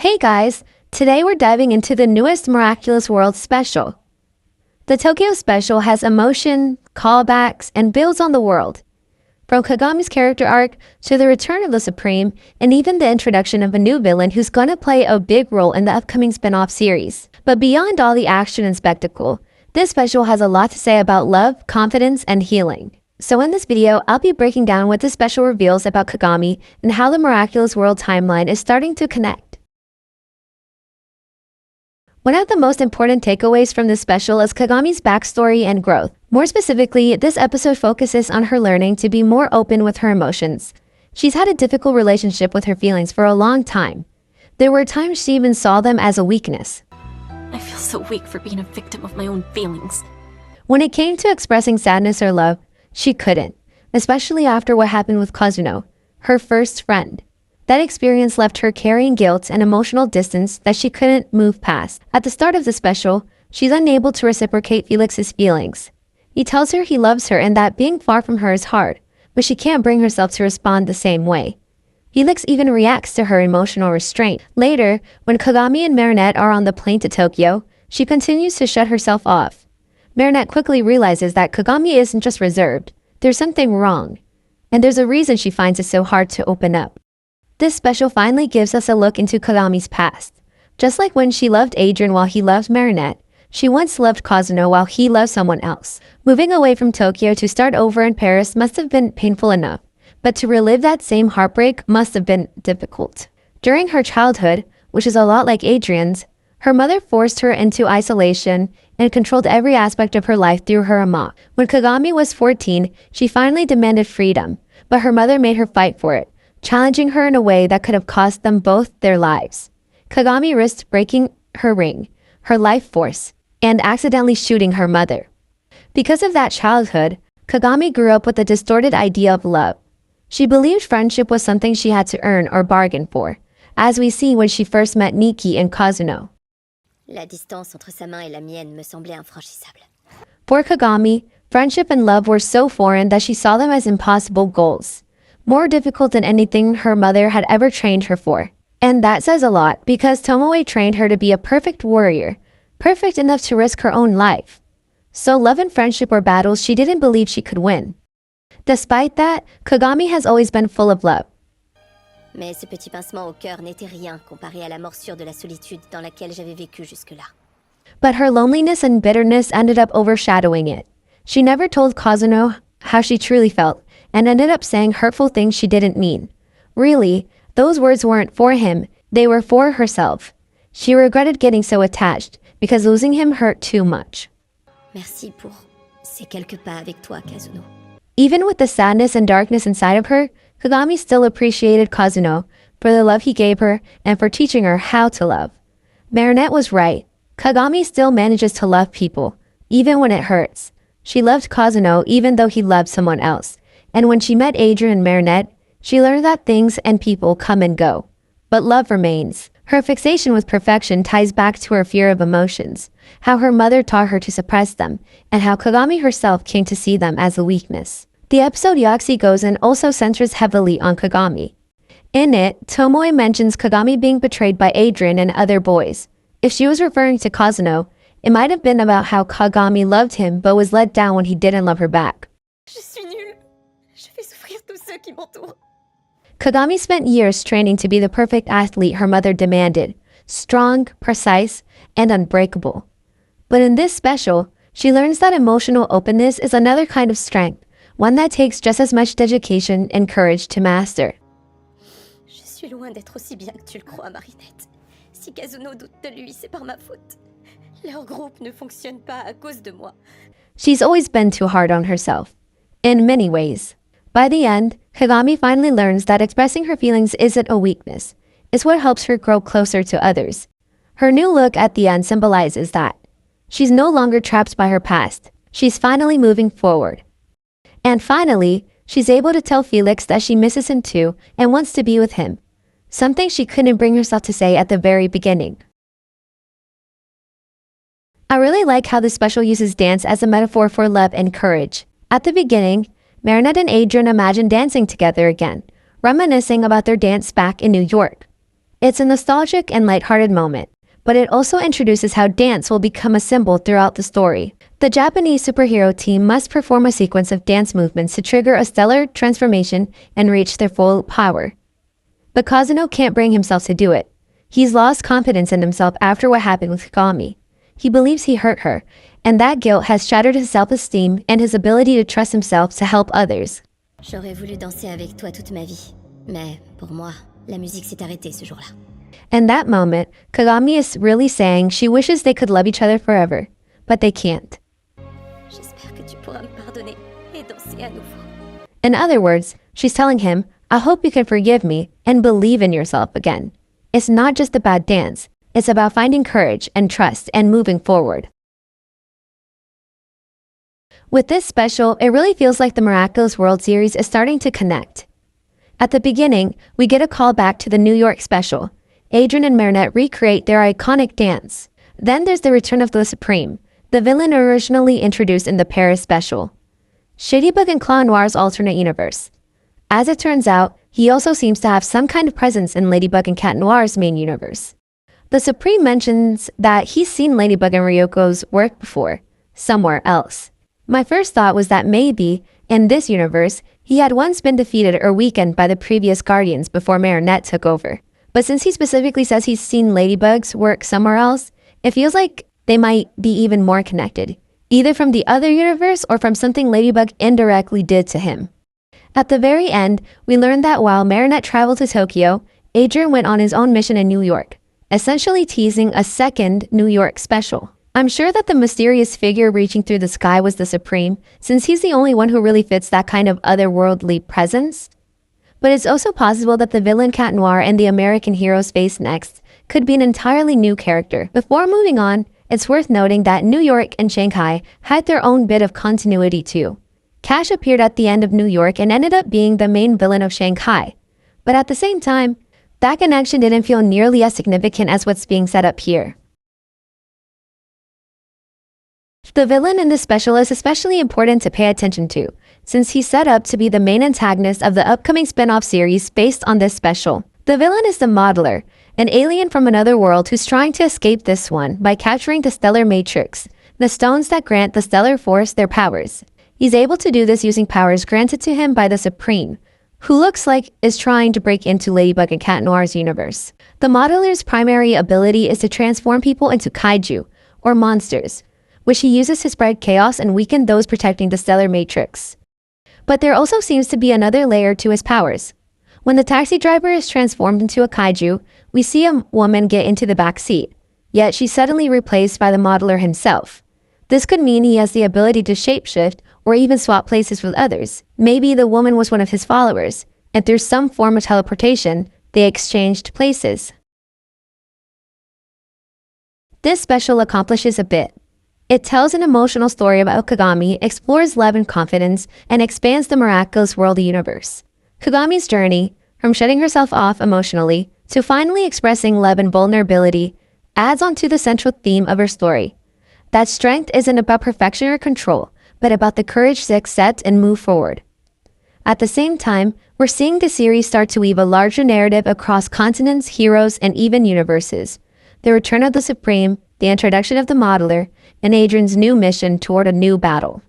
Hey guys, today we're diving into the newest Miraculous World special. The Tokyo special has emotion, callbacks, and builds on the world. From Kagami's character arc to the return of the Supreme, and even the introduction of a new villain who's gonna play a big role in the upcoming spin-off series. But beyond all the action and spectacle, this special has a lot to say about love, confidence, and healing. So in this video, I'll be breaking down what this special reveals about Kagami and how the Miraculous World timeline is starting to connect. One of the most important takeaways from this special is Kagami's backstory and growth. More specifically, this episode focuses on her learning to be more open with her emotions. She's had a difficult relationship with her feelings for a long time. There were times she even saw them as a weakness. I feel so weak for being a victim of my own feelings. When it came to expressing sadness or love, she couldn't, especially after what happened with Kazuno, her first friend. That experience left her carrying guilt and emotional distance that she couldn't move past. At the start of the special, she's unable to reciprocate Felix's feelings. He tells her he loves her and that being far from her is hard, but she can't bring herself to respond the same way. Felix even reacts to her emotional restraint. Later, when Kagami and Marinette are on the plane to Tokyo, she continues to shut herself off. Marinette quickly realizes that Kagami isn't just reserved. There's something wrong. And there's a reason she finds it so hard to open up. This special finally gives us a look into Kagami's past. Just like when she loved Adrian while he loved Marinette, she once loved Kazuno while he loved someone else. Moving away from Tokyo to start over in Paris must have been painful enough, but to relive that same heartbreak must have been difficult. During her childhood, which is a lot like Adrian's, her mother forced her into isolation and controlled every aspect of her life through her ama. When Kagami was 14, she finally demanded freedom, but her mother made her fight for it, challenging her in a way that could have cost them both their lives. Kagami risked breaking her ring, her life force, and accidentally shooting her mother. Because of that childhood, Kagami grew up with a distorted idea of love. She believed friendship was something she had to earn or bargain for, as we see when she first met Nikki and Kazuno. La distance entre sa main et la mienne me semblait infranchissable. For Kagami, friendship and love were so foreign that she saw them as impossible goals, more difficult than anything her mother had ever trained her for. And that says a lot because Tomoe trained her to be a perfect warrior, perfect enough to risk her own life. So love and friendship were battles she didn't believe she could win. Despite that, Kagami has always been full of love. Mais ce petit pincement au cœur n'était rien comparé à la morsure de la solitude dans laquelle j'avais vécu jusque-là. But her loneliness and bitterness ended up overshadowing it. She never told Kazuno how she truly felt, and ended up saying hurtful things she didn't mean. Really, those words weren't for him, they were for herself. She regretted getting so attached, because losing him hurt too much. Merci pour ces quelques pas avec toi, Kazuno. Even with the sadness and darkness inside of her, Kagami still appreciated Kazuno for the love he gave her and for teaching her how to love. Marinette was right. Kagami still manages to love people, even when it hurts. She loved Kazuno even though he loved someone else. And when she met Adrian and Marinette, she learned that things and people come and go. But love remains. Her fixation with perfection ties back to her fear of emotions, how her mother taught her to suppress them, and how Kagami herself came to see them as a weakness. The episode Yaxi Gozen also centers heavily on Kagami. In it, Tomoe mentions Kagami being betrayed by Adrian and other boys. If she was referring to Kazuno, it might have been about how Kagami loved him but was let down when he didn't love her back. Je suis nulle. Je fais souffrir tous ceux qui m'entourent. Kagami spent years training to be the perfect athlete her mother demanded, strong, precise, and unbreakable. But in this special, she learns that emotional openness is another kind of strength, one that takes just as much dedication and courage to master. Je suis loin d'être aussi bien que tu le crois, Marinette. Si Kazuno doute de lui, c'est par ma faute. Leur groupe ne fonctionne pas à cause de moi. She's always been too hard on herself, in many ways. By the end, Kagami finally learns that expressing her feelings isn't a weakness. It's what helps her grow closer to others. Her new look at the end symbolizes that. She's no longer trapped by her past. She's finally moving forward. And finally, she's able to tell Felix that she misses him too and wants to be with him. Something she couldn't bring herself to say at the very beginning. I really like how this special uses dance as a metaphor for love and courage. At the beginning, Marinette and Adrian imagine dancing together again, reminiscing about their dance back in New York. It's a nostalgic and lighthearted moment, but it also introduces how dance will become a symbol throughout the story. The Japanese superhero team must perform a sequence of dance movements to trigger a stellar transformation and reach their full power. But Kazuno can't bring himself to do it. He's lost confidence in himself after what happened with Kagami. He believes he hurt her, and that guilt has shattered his self-esteem and his ability to trust himself to help others. J'aurais voulu danser avec toi toute ma vie, mais pour moi, la musique s'est arrêtée ce jour-là. In that moment, Kagami is really saying she wishes they could love each other forever, but they can't. J'espère que tu pourras me pardonner et danser à nouveau. In other words, she's telling him, I hope you can forgive me and believe in yourself again. It's not just about dance, it's about finding courage and trust and moving forward. With this special, it really feels like the Miraculous World series is starting to connect. At the beginning, we get a call back to the New York special. Adrien and Marinette recreate their iconic dance. Then there's the return of the Supreme, the villain originally introduced in the Paris special. Shadybug and Claw Noir's alternate universe. As it turns out, he also seems to have some kind of presence in Ladybug and Cat Noir's main universe. The Supreme mentions that he's seen Ladybug and Ryoko's work before, somewhere else. My first thought was that maybe, in this universe, he had once been defeated or weakened by the previous Guardians before Marinette took over. But since he specifically says he's seen Ladybug's work somewhere else, it feels like they might be even more connected, either from the other universe or from something Ladybug indirectly did to him. At the very end, we learned that while Marinette traveled to Tokyo, Adrien went on his own mission in New York, essentially teasing a second New York special. I'm sure that the mysterious figure reaching through the sky was the Supreme, since he's the only one who really fits that kind of otherworldly presence. But it's also possible that the villain Cat Noir and the American heroes face next could be an entirely new character. Before moving on, it's worth noting that New York and Shanghai had their own bit of continuity too. Cash appeared at the end of New York and ended up being the main villain of Shanghai. But at the same time, that connection didn't feel nearly as significant as what's being set up here. The villain in this special is especially important to pay attention to, since he's set up to be the main antagonist of the upcoming spin-off series based on this special. The villain is the Modeler, an alien from another world who's trying to escape this one by capturing the Stellar Matrix, the stones that grant the Stellar Force their powers. He's able to do this using powers granted to him by the Supreme, who looks like is trying to break into Ladybug and Cat Noir's universe. The Modeler's primary ability is to transform people into kaiju, or monsters, which he uses to spread chaos and weaken those protecting the Stellar Matrix. But there also seems to be another layer to his powers. When the taxi driver is transformed into a kaiju, we see a woman get into the back seat, yet she's suddenly replaced by the Modeler himself. This could mean he has the ability to shapeshift or even swap places with others. Maybe the woman was one of his followers, and through some form of teleportation, they exchanged places. This special accomplishes a bit. It tells an emotional story about Kagami, explores love and confidence, and expands the Miraculous World universe. Kagami's journey, from shutting herself off emotionally to finally expressing love and vulnerability, adds on to the central theme of her story. That strength isn't about perfection or control, but about the courage to accept and move forward. At the same time, we're seeing the series start to weave a larger narrative across continents, heroes, and even universes. The return of the Supreme, the introduction of the Modeler, and Adrien's new mission toward a new battle.